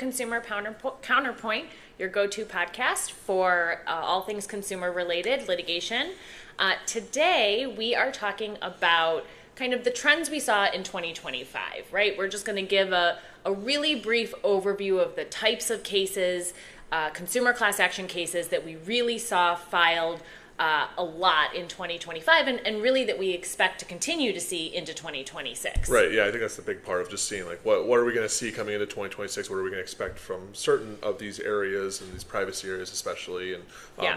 Consumer Counterpoint, your go-to podcast for all things consumer-related litigation. Today, we are talking about kind of the trends we saw in 2025, right? We're just going to give a really brief overview of the types of cases, consumer class action cases that we really saw filed a lot in 2025 and really that we expect to continue to see into 2026. Right, yeah, I think that's the big part of just seeing like what are we going to see coming into 2026, what are we going to expect from certain of these areas and these privacy areas especially, and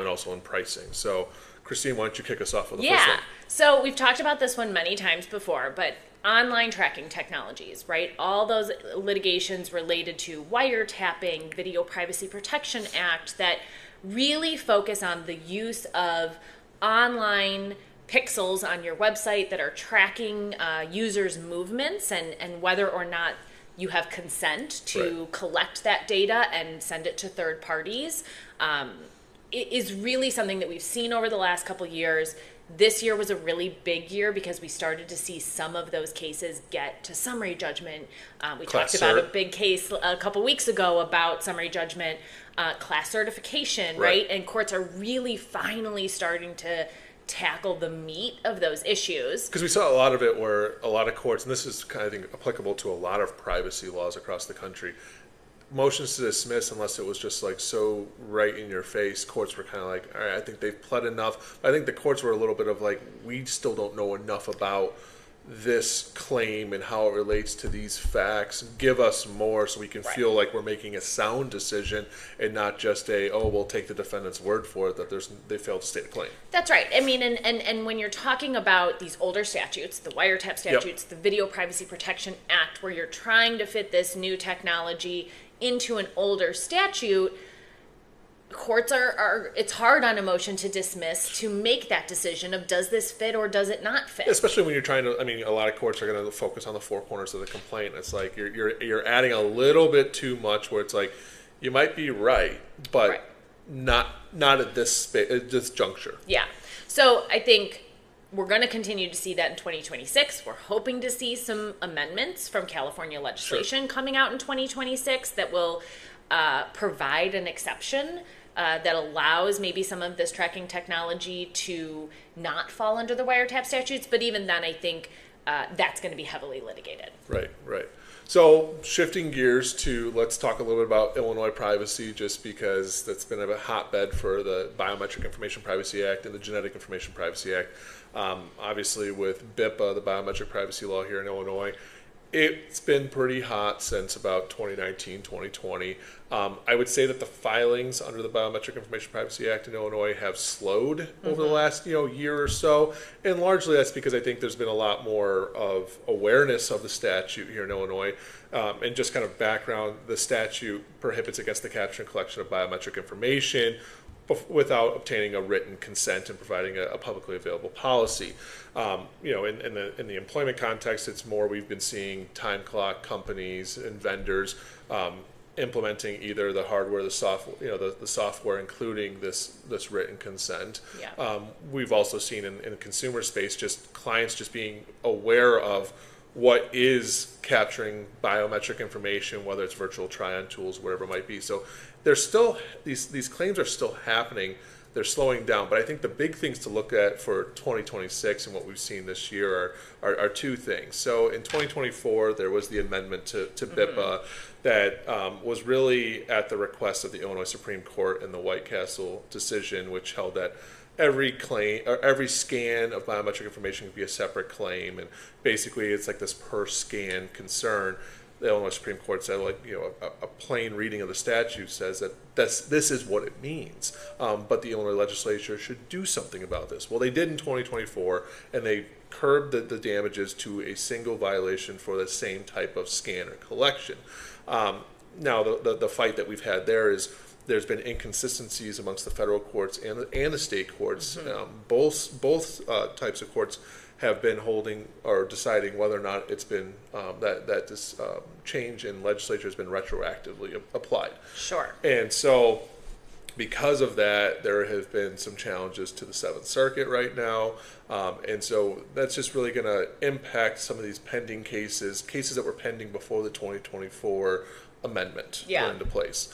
also in pricing. So Christine, why don't you kick us off with the first one? So we've talked about this one many times before, but online tracking technologies, right? All those litigations related to wiretapping, Video Privacy Protection Act that really focus on the use of online pixels on your website that are tracking users' movements and whether or not you have consent to collect that data and send it to third parties. It is really something that we've seen over the last couple of years. This year was a really big year because we started to see some of those cases get to summary judgment. We talked about a big case a couple weeks ago about summary judgment, class certification, right? And courts are really finally starting to tackle the meat of those issues. Because we saw a lot of it where a lot of courts, and this is kind of, I think, applicable to a lot of privacy laws across the country, motions to dismiss, unless it was just like so right in your face, courts were kind of like, all right, I think they've pled enough. I think the courts were a little bit of like, we still don't know enough about this claim and how it relates to these facts. Give us more so we can feel like we're making a sound decision and not just we'll take the defendant's word for it that they failed to state a claim. That's right. I mean, and when you're talking about these older statutes, the wiretap statutes, the Video Privacy Protection Act, where you're trying to fit this new technology into an older statute, courts are it's hard on a motion to dismiss to make that decision of does this fit or does it not fit? Especially when you're trying to, I mean, a lot of courts are going to focus on the four corners of the complaint. It's like you're adding a little bit too much where it's like you might be right, but not at this juncture. Yeah. So I think we're going to continue to see that in 2026. We're hoping to see some amendments from California legislation coming out in 2026 that will provide an exception that allows maybe some of this tracking technology to not fall under the wiretap statutes. But even then, I think that's going to be heavily litigated. Right. So shifting gears let's talk a little bit about Illinois privacy, just because that's been a hotbed for the Biometric Information Privacy Act and the Genetic Information Privacy Act. Obviously with BIPA, the Biometric Privacy Law here in Illinois, it's been pretty hot since about 2019, 2020. I would say that the filings under the Biometric Information Privacy Act in Illinois have slowed over the last year or so, and largely that's because I think there's been a lot more of awareness of the statute here in Illinois. And just kind of background, the statute prohibits against the capture and collection of biometric information without obtaining a written consent and providing a publicly available policy. In the employment context, it's more we've been seeing time clock companies and vendors implementing either the hardware, the software, the software, including this written consent. We've also seen in consumer space just clients just being aware of what is capturing biometric information, whether it's virtual try-on tools, whatever it might be. So there's still these claims are still happening. They're slowing down, but I think the big things to look at for 2026 and what we've seen this year are two things. So in 2024, there was the amendment to BIPA that was really at the request of the Illinois Supreme Court in the White Castle decision, which held that every claim or every scan of biometric information could be a separate claim, and basically it's like this per scan concern. The Illinois Supreme Court said, a plain reading of the statute says that this is what it means, but the Illinois legislature should do something about this. Well, they did in 2024, and they curbed the damages to a single violation for the same type of scan or collection. Now, the fight that we've had there is there's been inconsistencies amongst the federal courts and the state courts. Both types of courts have been holding or deciding whether or not it's been that this change in legislature has been retroactively applied. Sure. And so because of that, there have been some challenges to the Seventh Circuit right now. And so that's just really going to impact some of these pending cases that were pending before the 2024 amendment Yeah. put into place.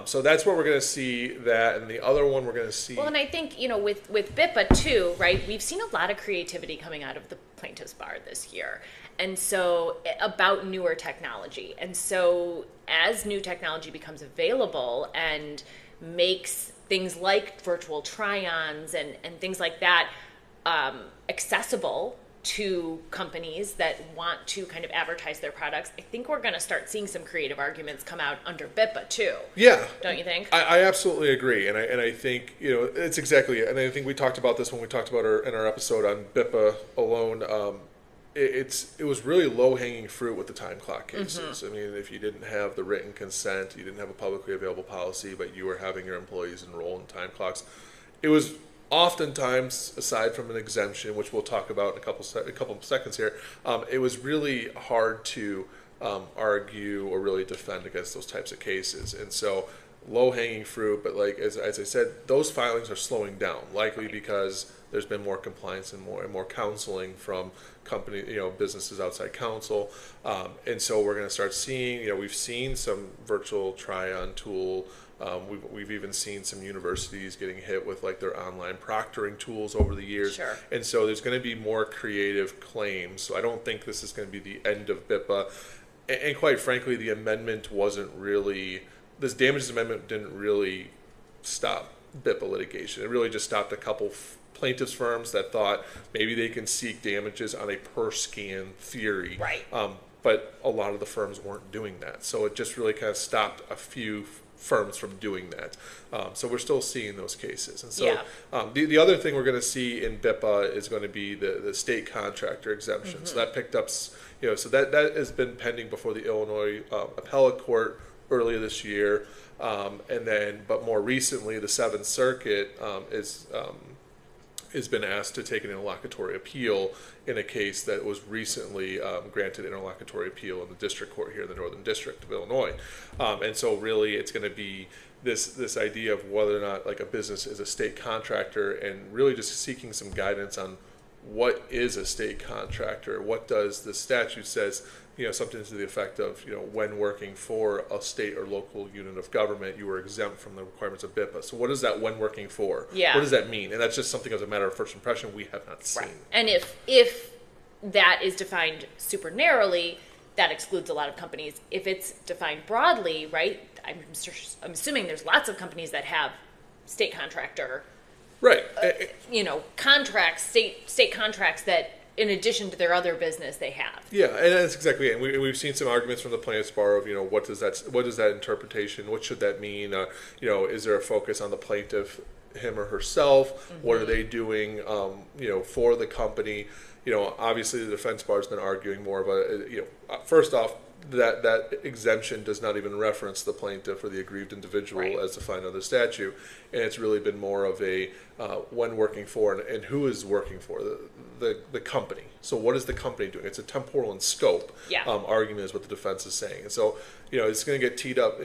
So that's where we're going to see that, and the other one we're going to see. Well, and I think, with BIPA too, right, we've seen a lot of creativity coming out of the plaintiffs' bar this year. And so about newer technology. And so as new technology becomes available and makes things like virtual try-ons and things like that accessible to companies that want to kind of advertise their products, I think we're going to start seeing some creative arguments come out under BIPA too. Yeah, don't you think? I absolutely agree, and I think it's exactly it. And I think we talked about this when we talked about in our episode on BIPA alone. It was really low hanging fruit with the time clock cases. I mean, if you didn't have the written consent, you didn't have a publicly available policy, but you were having your employees enroll in time clocks, it was oftentimes, aside from an exemption, which we'll talk about in a couple of seconds here, it was really hard to argue or really defend against those types of cases. And so low-hanging fruit, but like as I said, those filings are slowing down, likely because there's been more compliance and more counseling from businesses outside counsel. And so we're going to start seeing, we've seen some virtual try-on tool. We've even seen some universities getting hit with like their online proctoring tools over the years. Sure. And so there's going to be more creative claims. So I don't think this is going to be the end of BIPA. And quite frankly, the amendment wasn't really, this damages amendment didn't really stop BIPA litigation. It really just stopped a couple plaintiffs' firms that thought maybe they can seek damages on a per scan theory. Right. But a lot of the firms weren't doing that. So it just really kind of stopped a few firms from doing that. So we're still seeing those cases. And so the other thing we're going to see in BIPA is going to be the state contractor exemption. So that picked up, so that has been pending before the Illinois appellate court earlier this year. But more recently, the Seventh Circuit has been asked to take an interlocutory appeal in a case that was recently granted interlocutory appeal in the district court here in the Northern District of Illinois. And so really it's going to be this idea of whether or not like a business is a state contractor, and really just seeking some guidance on what is a state contractor. What does the statute says, something to the effect of, when working for a state or local unit of government, you were exempt from the requirements of BIPA. So what is that when working for? Yeah. What does that mean? And that's just something as a matter of first impression we have not seen. Right. And if that is defined super narrowly, that excludes a lot of companies. If it's defined broadly, right, I'm assuming there's lots of companies that have state contractor, right, contracts, state contracts that, in addition to their other business, they have. Yeah, and that's exactly it. And we've seen some arguments from the plaintiffs' bar of, what is that interpretation? What should that mean? Is there a focus on the plaintiff, him or herself? What are they doing, for the company? Obviously the defense bar has been arguing more about, first off, that exemption does not even reference the plaintiff or the aggrieved individual as defined under the statute, and it's really been more of a when working for and who is working for the company. So what is the company doing? It's a temporal and scope argument is what the defense is saying, and so it's going to get teed up.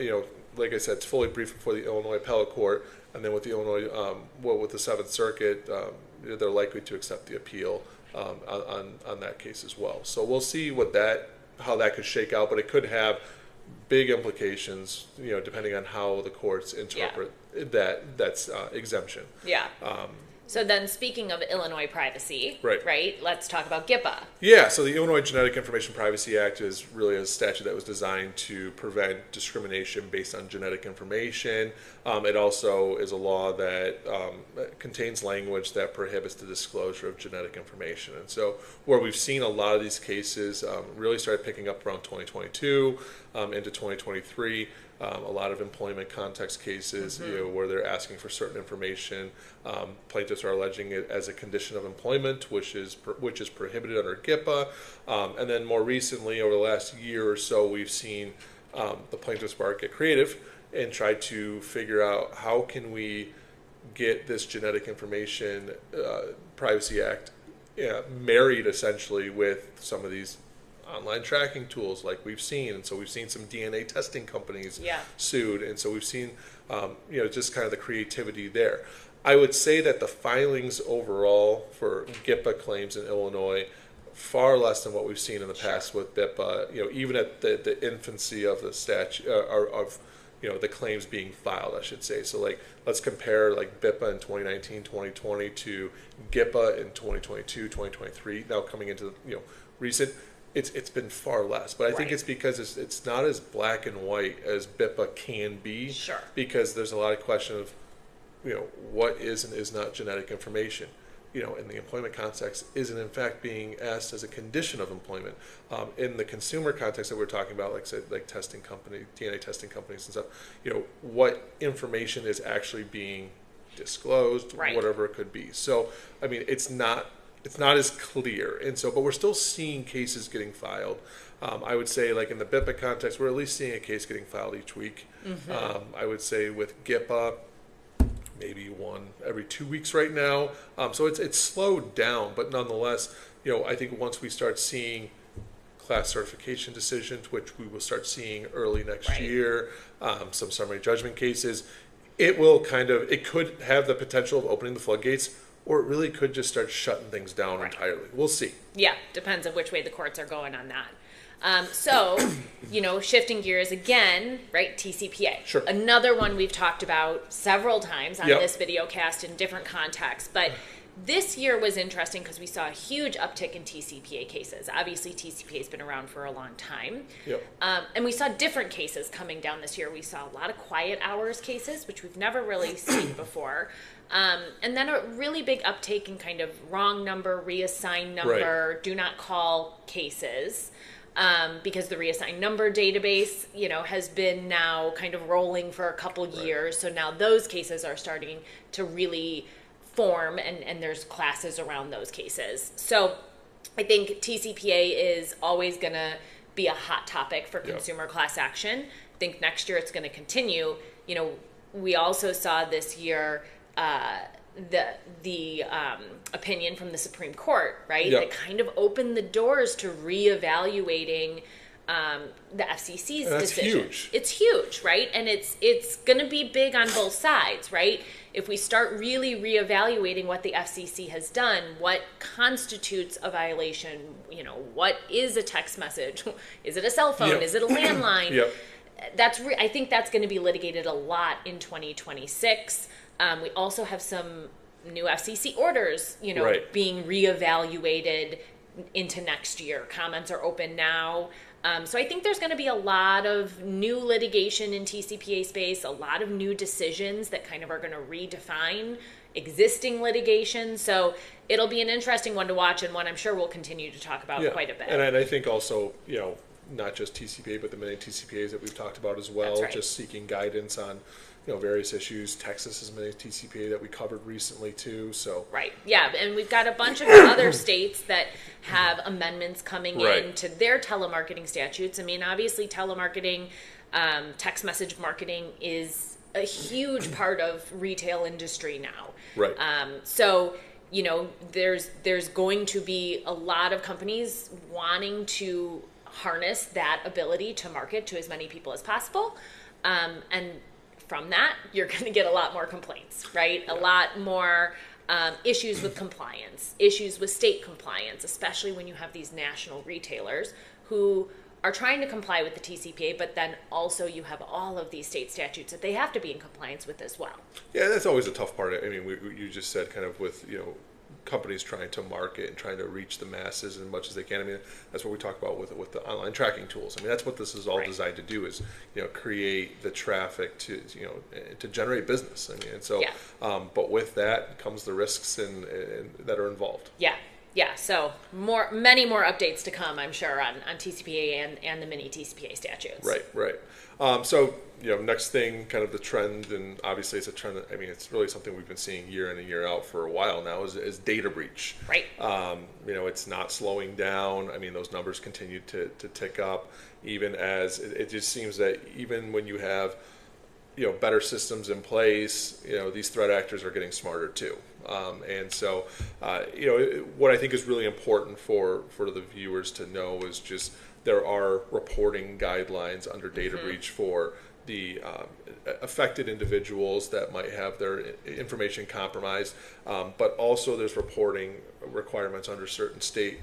Like I said, it's fully briefed before the Illinois appellate court, and then with the Illinois with the Seventh Circuit, they're likely to accept the appeal on that case as well. So we'll see how that could shake out, but it could have big implications, depending on how the courts interpret that's exemption. Yeah. So then, speaking of Illinois privacy, right? Let's talk about GIPA. Yeah, so the Illinois Genetic Information Privacy Act is really a statute that was designed to prevent discrimination based on genetic information. It also is a law that contains language that prohibits the disclosure of genetic information. And so where we've seen a lot of these cases really started picking up around 2022 into 2023. A lot of employment context cases, where they're asking for certain information. Plaintiffs are alleging it as a condition of employment, which is prohibited under GIPA. And then more recently, over the last year or so, we've seen the plaintiffs' bar get creative and try to figure out how can we get this Genetic Information Privacy Act married essentially with some of these online tracking tools like we've seen. And so we've seen some DNA testing companies sued, and so we've seen just kind of the creativity there. I would say that the filings overall for GIPA claims in Illinois far less than what we've seen in the past with BIPA. Even at the infancy of the statute or of the claims being filed, I should say. So like let's compare like BIPA in 2019, 2020 to GIPA in 2022, 2023. Now coming into recent, it's been far less. But I think it's because it's not as black and white as BIPA can be. Sure. Because there's a lot of question of what is and is not genetic information. In the employment context, isn't in fact being asked as a condition of employment. In the consumer context that we're talking about, like say, like testing company, DNA testing companies and stuff, what information is actually being disclosed, whatever it could be. So, I mean, it's not as clear, and so, but we're still seeing cases getting filed. I would say, like in the BIPA context, we're at least seeing a case getting filed each week. I would say with GIPA, maybe one every 2 weeks right now. So it's slowed down, but nonetheless, I think once we start seeing class certification decisions, which we will start seeing early next year, some summary judgment cases, it could have the potential of opening the floodgates, or it really could just start shutting things down entirely. We'll see. Yeah, depends on which way the courts are going on that. So, shifting gears again, right? TCPA. Sure. Another one we've talked about several times on this video cast in different contexts. But this year was interesting because we saw a huge uptick in TCPA cases. Obviously, TCPA has been around for a long time. And we saw different cases coming down this year. We saw a lot of quiet hours cases, which we've never really seen before. And then a really big uptake in kind of wrong number, reassigned number, do not call cases. Because the reassigned number database, has been now kind of rolling for a couple years. So now those cases are starting to really form, and there's classes around those cases. So I think TCPA is always going to be a hot topic for consumer class action. I think next year it's going to continue. We also saw this year the opinion from the Supreme Court, right? That kind of opened the doors to reevaluating the FCC's decision. Huge. It's huge, right? And it's going to be big on both sides, right? If we start really reevaluating what the FCC has done, what constitutes a violation, what is a text message? Is it a cell phone? Is it a landline? I think that's going to be litigated a lot in 2026. We also have some new FCC orders, being reevaluated into next year. Comments are open now. So I think there's going to be a lot of new litigation in TCPA space, a lot of new decisions that kind of are going to redefine existing litigation. So it'll be an interesting one to watch, and one I'm sure we'll continue to talk about quite a bit. And I think also, not just TCPA, but the many TCPAs that we've talked about as well, just seeking guidance on various issues. Texas has many TCPA that we covered recently too. So and we've got a bunch of other states that have amendments coming in to their telemarketing statutes. I mean, obviously, telemarketing, text message marketing is a huge part of retail industry now. So there's going to be a lot of companies wanting to harness that ability to market to as many people as possible, and from that, you're going to get a lot more complaints, right? A lot more issues with compliance, issues with state compliance, especially when you have these national retailers who are trying to comply with the TCPA, but then also you have all of these state statutes that they have to be in compliance with as well. Yeah, that's always a tough part. I mean, you just said kind of with, companies trying to market and trying to reach the masses as much as they can. I mean, that's what we talk about with the online tracking tools. I mean, that's what this is all designed to do, is create the traffic to to generate business. I mean, and so but with that comes the risks and that are involved. So many more updates to come, I'm sure, on TCPA and the mini TCPA statutes. Right. So next thing, kind of the trend, and obviously it's a trend. I mean, it's really something we've been seeing year in and year out for a while now. Is data breach. It's not slowing down. I mean, those numbers continue to tick up, even as it just seems that even when you have better systems in place, these threat actors are getting smarter too. And so, what I think is really important for the viewers to know is just there are reporting guidelines under data breach for the affected individuals that might have their information compromised, but also there's reporting requirements under certain state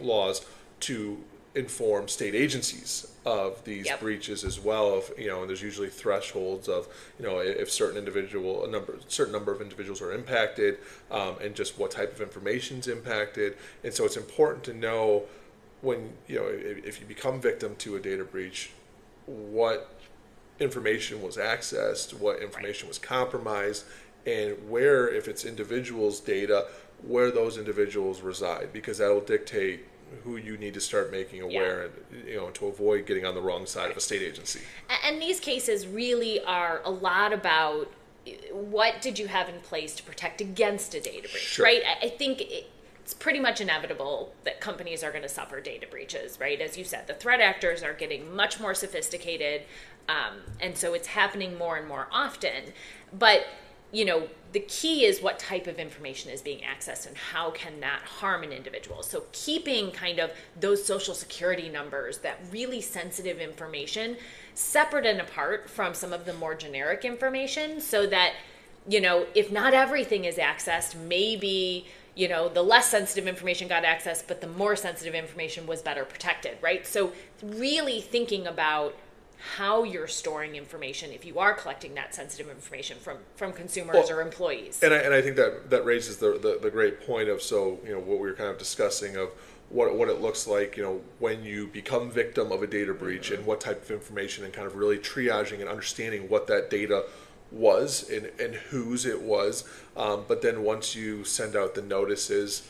laws to inform state agencies of these breaches as well. Of and there's usually thresholds of if certain number of individuals are impacted, and just what type of information is impacted. And so it's important to know when if you become victim to a data breach, what information was accessed, what information was compromised, and where, if it's individuals' data, where those individuals reside, because that will dictate who you need to start making aware, and to avoid getting on the wrong side of a state agency. And these cases really are a lot about what did you have in place to protect against a data breach, right? I think it's pretty much inevitable that companies are going to suffer data breaches, right? As you said, the threat actors are getting much more sophisticated, and so it's happening more and more often. But the key is what type of information is being accessed and how can that harm an individual. So keeping kind of those social security numbers, that really sensitive information, separate and apart from some of the more generic information, so that, if not everything is accessed, maybe, the less sensitive information got accessed, but the more sensitive information was better protected, right? So really thinking about how you're storing information if you are collecting that sensitive information from consumers or employees. And I think that raises the great point of, what we were kind of discussing of what it looks like, when you become victim of a data breach, and what type of information, and kind of really triaging and understanding what that data was and whose it was. But then once you send out the notices,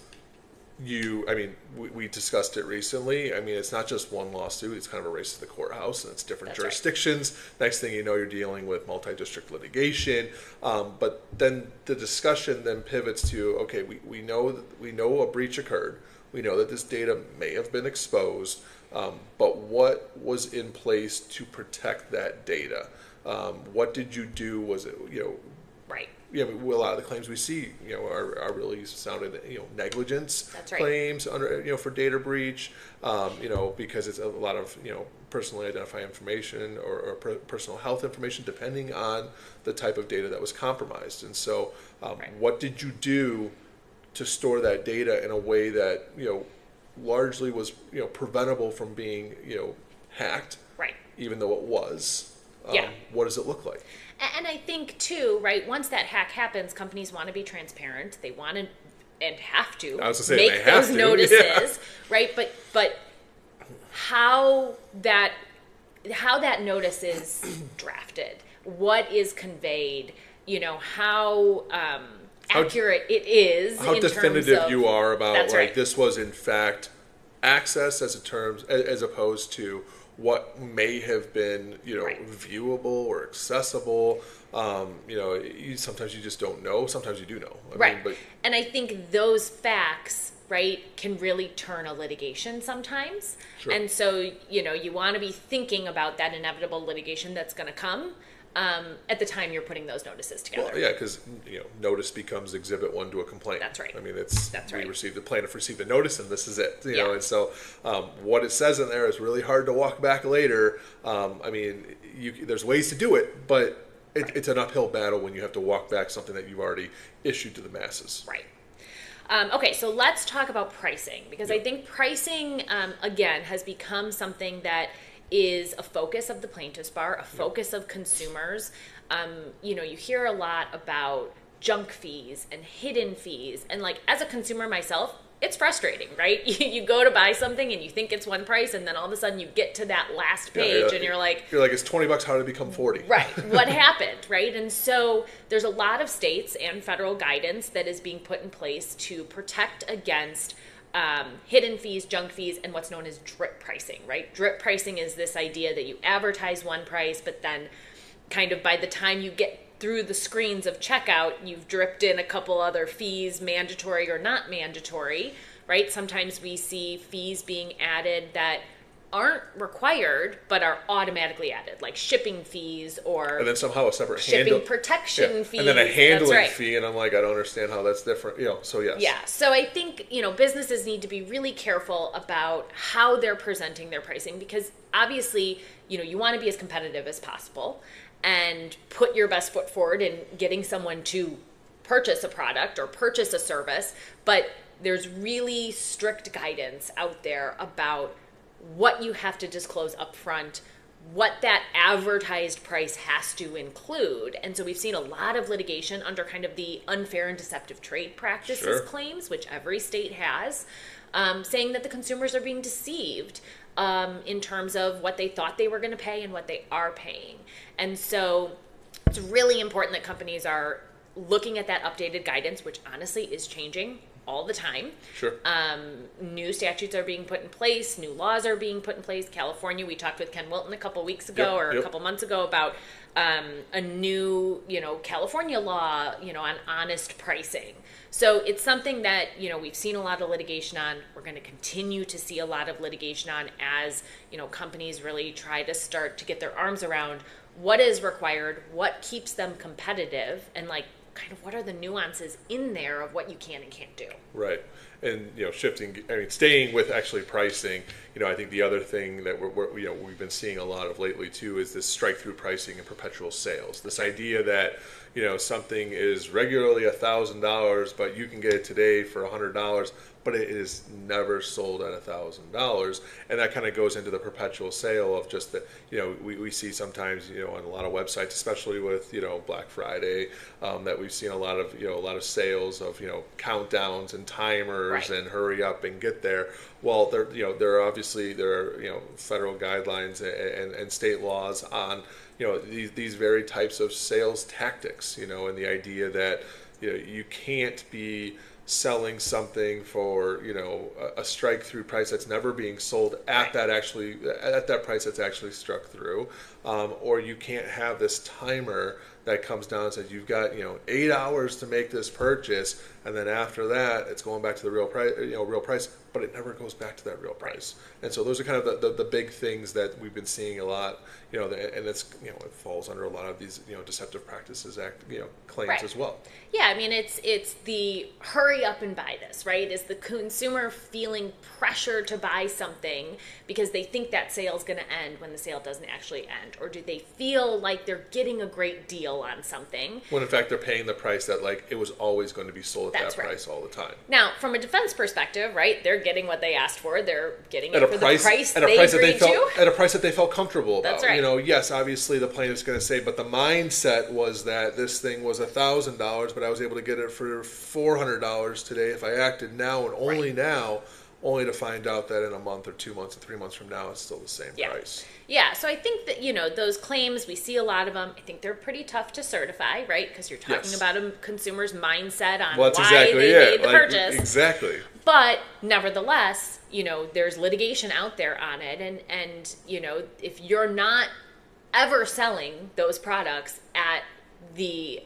we discussed it recently. It's not just one lawsuit. It's kind of a race to the courthouse, and it's different jurisdictions. Right. Next thing you know, you're dealing with multi-district litigation. But then the discussion then pivots to, okay, we know a breach occurred. We know that this data may have been exposed, but what was in place to protect that data? What did you do? Was it, right. A lot of the claims we see, are really sounded, negligence claims under, for data breach, because it's a lot of, personally identified information or personal health information, depending on the type of data that was compromised. And so, what did you do to store that data in a way that, largely was, preventable from being, hacked, right? Even though it was. What does it look like? And I think, too, right, once that hack happens, companies want to be transparent. They want to and have to make those notices, right? But how that notice is drafted, what is conveyed, how accurate it is, how definitive you are about this was in fact access as opposed to what may have been, viewable or accessible. Sometimes you just don't know. Sometimes you do know. And I think those facts, can really turn a litigation sometimes. Sure. And so, you want to be thinking about that inevitable litigation that's going to come at the time you're putting those notices together. Well, yeah, because notice becomes exhibit 1 to a complaint. That's right. The plaintiff received a notice, and this is it. And so what it says in there is really hard to walk back later. There's ways to do it, but it's an uphill battle when you have to walk back something that you've already issued to the masses. Right. Okay, so let's talk about pricing, because I think pricing, again, has become something that is a focus of the plaintiff's bar, a focus of consumers. You hear a lot about junk fees and hidden fees. And as a consumer myself, it's frustrating, right? You go to buy something and you think it's one price, and then all of a sudden you get to that last page and you're like, it's $20, how did it become 40? Right. What happened, right? And so there's a lot of states and federal guidance that is being put in place to protect against hidden fees, junk fees, and what's known as drip pricing, right? Drip pricing is this idea that you advertise one price, but then kind of by the time you get through the screens of checkout, you've dripped in a couple other fees, mandatory or not mandatory, right? Sometimes we see fees being added that aren't required but are automatically added, like shipping fees or and then somehow a separate shipping protection fees. And then a handling That's right. fee, and I'm like, I don't understand how that's different. So yes. Yeah, so I think, businesses need to be really careful about how they're presenting their pricing, because obviously, you want to be as competitive as possible and put your best foot forward in getting someone to purchase a product or purchase a service, but there's really strict guidance out there about what you have to disclose upfront, what that advertised price has to include. And so we've seen a lot of litigation under kind of the unfair and deceptive trade practices claims, which every state has, saying that the consumers are being deceived in terms of what they thought they were going to pay and what they are paying. And so it's really important that companies are looking at that updated guidance, which honestly is changing all the time. Sure. New statutes are being put in place. New laws are being put in place. California, we talked with Ken Wilton a couple weeks ago a couple months ago about a new, California law, on honest pricing. So it's something that, we've seen a lot of litigation on. We're going to continue to see a lot of litigation on as, companies really try to start to get their arms around what is required, what keeps them competitive, and kind of what are the nuances in there of what you can and can't do. Right. And, staying with actually pricing, I think the other thing that we've been seeing a lot of lately too is this strike-through pricing and perpetual sales. This idea that, something is regularly $1,000, but you can get it today for $100, but it is never sold at $1,000. And that kind of goes into the perpetual sale of just that, we see sometimes, on a lot of websites, especially with, Black Friday, that we've seen a lot of sales of, countdowns and timers and hurry up and get there. Well, there are federal guidelines and state laws on, these very types of sales tactics, and the idea that, you can't be selling something for a strike through price that's never being sold at that price that's actually struck through, or you can't have this timer that comes down and says you've got 8 hours to make this purchase, and then after that it's going back to the real price, but it never goes back to that real price. And so those are kind of the big things that we've been seeing a lot, and it's it falls under a lot of these Deceptive Practices Act claims as well. Yeah, I mean it's the hurry up and buy this, right? Is the consumer feeling pressure to buy something because they think that sale is going to end when the sale doesn't actually end, or do they feel like they're getting a great deal on something when in fact they're paying the price that it was always going to be sold at that price all the time? Now, from a defense perspective, right, they're getting what they asked for. They're getting it for the price at they agreed to. At a price that they felt comfortable about. That's right. Yes, obviously the plaintiff's going to say, but the mindset was that this thing was $1,000, but I was able to get it for $400 today if I acted now and only now, only to find out that in a month or 2 months or 3 months from now, it's still the same price. Yeah, so I think that, those claims, we see a lot of them. I think they're pretty tough to certify, right? Because you're talking about a consumer's mindset on why they made the purchase. Exactly. But nevertheless, there's litigation out there on it. And if you're not ever selling those products at the,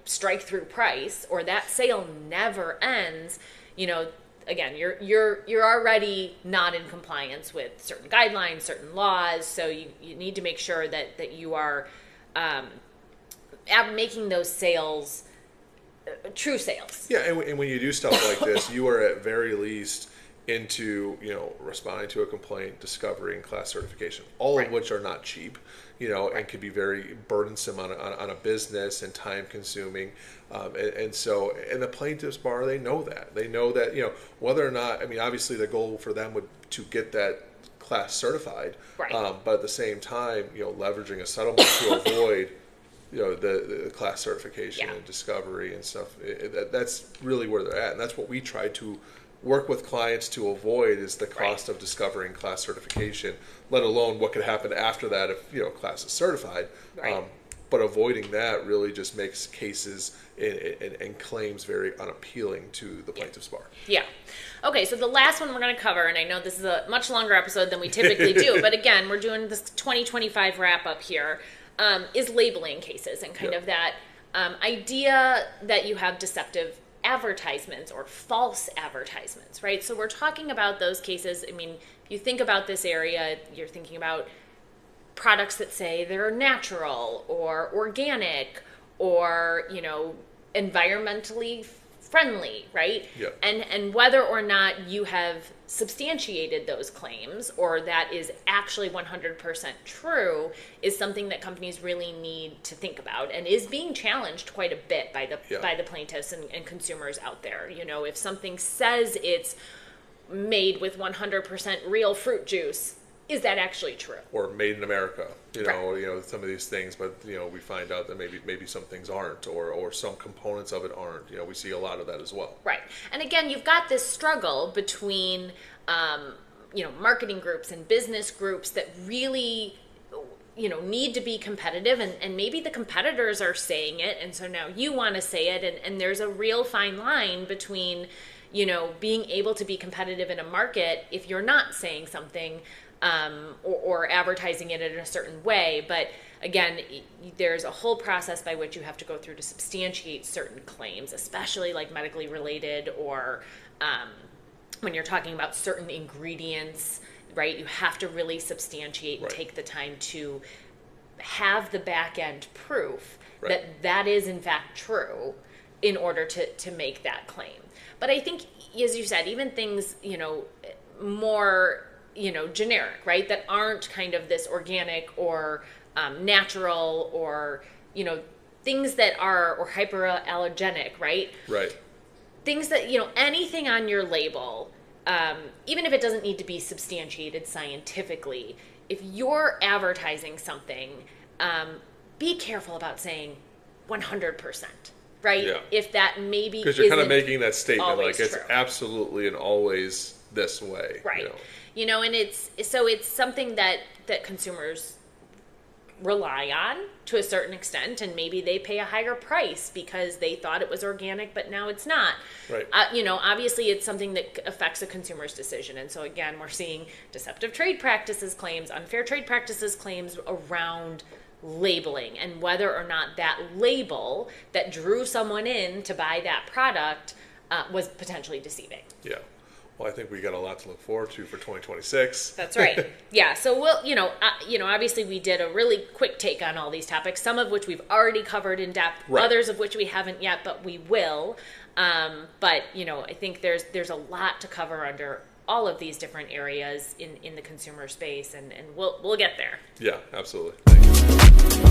strike-through price, or that sale never ends, again, you're already not in compliance with certain guidelines, certain laws, so you need to make sure that you are making those sales true sales. Yeah, and when you do stuff like this, you are at very least into responding to a complaint, discovery, and class certification, all of which are not cheap, and can be very burdensome on a business and time consuming. And so the plaintiffs bar, they know that whether or not, obviously the goal for them would to get that class certified, but at the same time, leveraging a settlement to avoid the class certification and discovery and stuff. That's really where they're at, and that's what we try to work with clients to avoid, is the cost of discovering class certification, let alone what could happen after that if class is certified. But avoiding that really just makes cases and claims very unappealing to the plaintiff's bar. Yeah. Okay, so the last one we're going to cover, and I know this is a much longer episode than we typically do, but again, we're doing this 2025 wrap-up here, is labeling cases and kind of that idea that you have deceptive advertisements or false advertisements, right? So we're talking about those cases. I mean, if you think about this area, you're thinking about products that say they're natural or organic or, environmentally friendly, right? Yeah. And whether or not you have substantiated those claims or that is actually 100% true is something that companies really need to think about and is being challenged quite a bit by the plaintiffs and consumers out there. If something says it's made with 100% real fruit juice, is that actually true? Or made in America, Right. some of these things, but we find out that maybe some things aren't, or some components of it aren't. We see a lot of that as well. Right. And again, you've got this struggle between, marketing groups and business groups that really, need to be competitive, and maybe the competitors are saying it, and so now you want to say it, and there's a real fine line between, being able to be competitive in a market if you're not saying something, or advertising it in a certain way. But again, there's a whole process by which you have to go through to substantiate certain claims, especially like medically related or when you're talking about certain ingredients, right? You have to really substantiate and take the time to have the back end proof that is in fact true in order to make that claim. But I think, as you said, even things, more generic, right? That aren't kind of this organic or natural or, things that are, or hyperallergenic, right? Right. Things that, anything on your label, even if it doesn't need to be substantiated scientifically, if you're advertising something, be careful about saying 100%, right? Yeah. If that maybe because you're kind of making that statement like it's true. Absolutely and always this way. Right. And it's something that consumers rely on to a certain extent, and maybe they pay a higher price because they thought it was organic, but now it's not. Right. Obviously it's something that affects a consumer's decision. And so again, we're seeing deceptive trade practices claims, unfair trade practices claims around labeling and whether or not that label that drew someone in to buy that product was potentially deceiving. Yeah. Well, I think we got a lot to look forward to for 2026. That's right. Yeah. So we'll, obviously we did a really quick take on all these topics, some of which we've already covered in depth, others of which we haven't yet, but we will. But I think there's a lot to cover under all of these different areas in the consumer space, and we'll get there. Yeah, absolutely. Thanks.